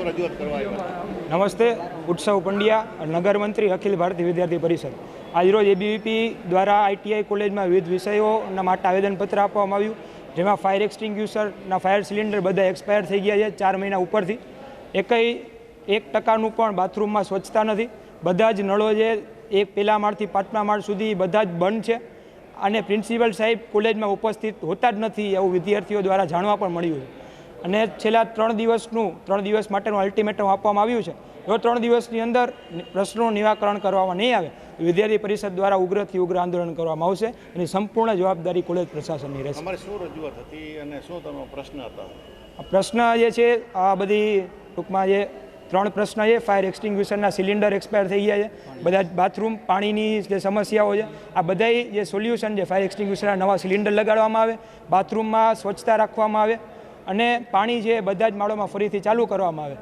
શું રજૂઆત કરવા આવ્યા? નમસ્તે, ઉત્સવ પંડ્યા, નગર મંત્રી, અખિલ ભારતીય વિદ્યાર્થી પરિષદ. આજરોજ એબીવીપી દ્વારા આઈટીઆઈ કોલેજમાં વિવિધ વિષયોના માટે આવેદનપત્ર આપવામાં આવ્યું, જેમાં ફાયર એક્સટિંગ્યુશરના ફાયર સિલિન્ડર બધા એક્સપાયર થઈ ગયા છે 4 મહિના ઉપરથી. 1% પણ બાથરૂમમાં સ્વચ્છતા નથી. બધા જ નળો જે પહેલા માળથી 5મા માળ સુધી બધા જ બંધ છે અને પ્રિન્સિપલ સાહેબ કોલેજમાં ઉપસ્થિત હોતા જ નથી એવું વિદ્યાર્થીઓ દ્વારા જાણવા પણ મળ્યું છે. અને છેલ્લા 3 દિવસ માટેનું અલ્ટિમેટમ આપવામાં આવ્યું છે. જો 3 દિવસની અંદર પ્રશ્નોનું નિરાકરણ કરવામાં નહીં આવે તો વિદ્યાર્થી પરિષદ દ્વારા ઉગ્રથી ઉગ્ર આંદોલન કરવામાં આવશે અને સંપૂર્ણ જવાબદારી કોલેજ પ્રશાસનની રહેશે. તમારે શું રજૂઆત હતી અને શું તમારો પ્રશ્ન હતા? પ્રશ્ન જે છે આ બધી ટૂંકમાં જે 3 પ્રશ્ન છે. ફાયર એક્સટિંગ્યુશરના સિલિન્ડર એક્સપાયર થઈ ગયા છે, બધા જ બાથરૂમ પાણીની જે સમસ્યાઓ છે આ બધાય જે સોલ્યુશન છે, ફાયર એક્સટિંગ્યુશનના નવા સિલિન્ડર લગાડવામાં આવે, બાથરૂમમાં સ્વચ્છતા રાખવામાં આવે અને પાણી છે બધા જ માળોમાં ફરીથી ચાલુ કરવામાં આવે.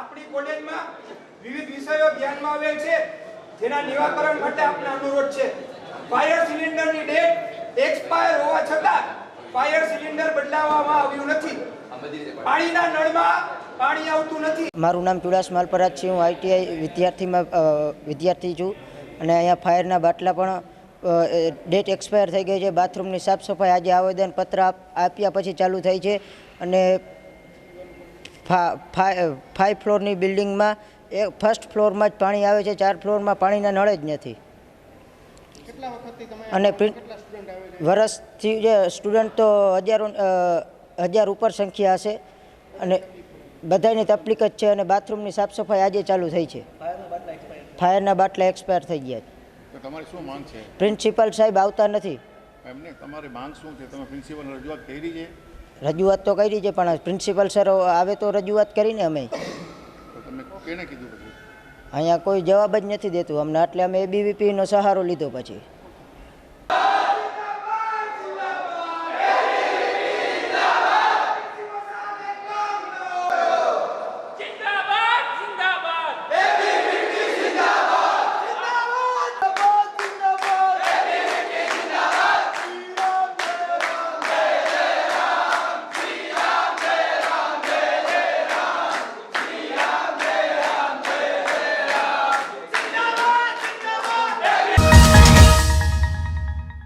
આપણી કોલેજમાં વિવિધ વિષયો ધ્યાનમાં આવેલ છે, જેના નિરાકરણ માટે આપનો અનુરોધ છે. ફાયર સિલિન્ડરની ડેટ એક્સપાયર હોવા છતાં ફાયર સિલિન્ડર બદલાવવામાં આવ્યું નથી. પાણીના નળમાં પાણી આવતું નથી. મારું નામ ચુડાસ માલપરાજ છે. હું આઈટીઆઈ વિદ્યાર્થી છું અને અહીંયા ફાયરના બાટલા પણ ડેટ એક્સપાયર થઈ ગઈ છે. બાથરૂમની સાફ સફાઈ આજે આવેદનપત્ર આપ્યા પછી ચાલુ થઈ છે અને 5 ફ્લોરની બિલ્ડિંગમાં ફર્સ્ટ ફ્લોરમાં જ પાણી આવે છે, 4 ફ્લોરમાં પાણીના નળ જ નથી. અને વર્ષથી જે સ્ટુડન્ટ તો હજાર ઉપર સંખ્યા હશે અને બધાની તકલીફ જ છે. અને બાથરૂમની સાફ સફાઈ આજે ચાલુ થઈ છે. ફાયરના બાટલા એક્સપાયર થઈ ગયા છે. તો તમારી શું માંગ છે? પ્રિન્સિપલ સાહેબ આવતા નથી. એમને તમારી માંગ શું છે? તમે પ્રિન્સિપલને રજૂઆત કરી છે? રજૂઆત તો કરી છે, પણ પ્રિન્સિપલ સર આવે તો રજૂઆત કરીને અમે. તો તમે કેને કીધું પછી? અહીંયા કોઈ જવાબ જ નથી દેતું અમને, એટલે અમે એબીવીપીનો સહારો લીધો પછી.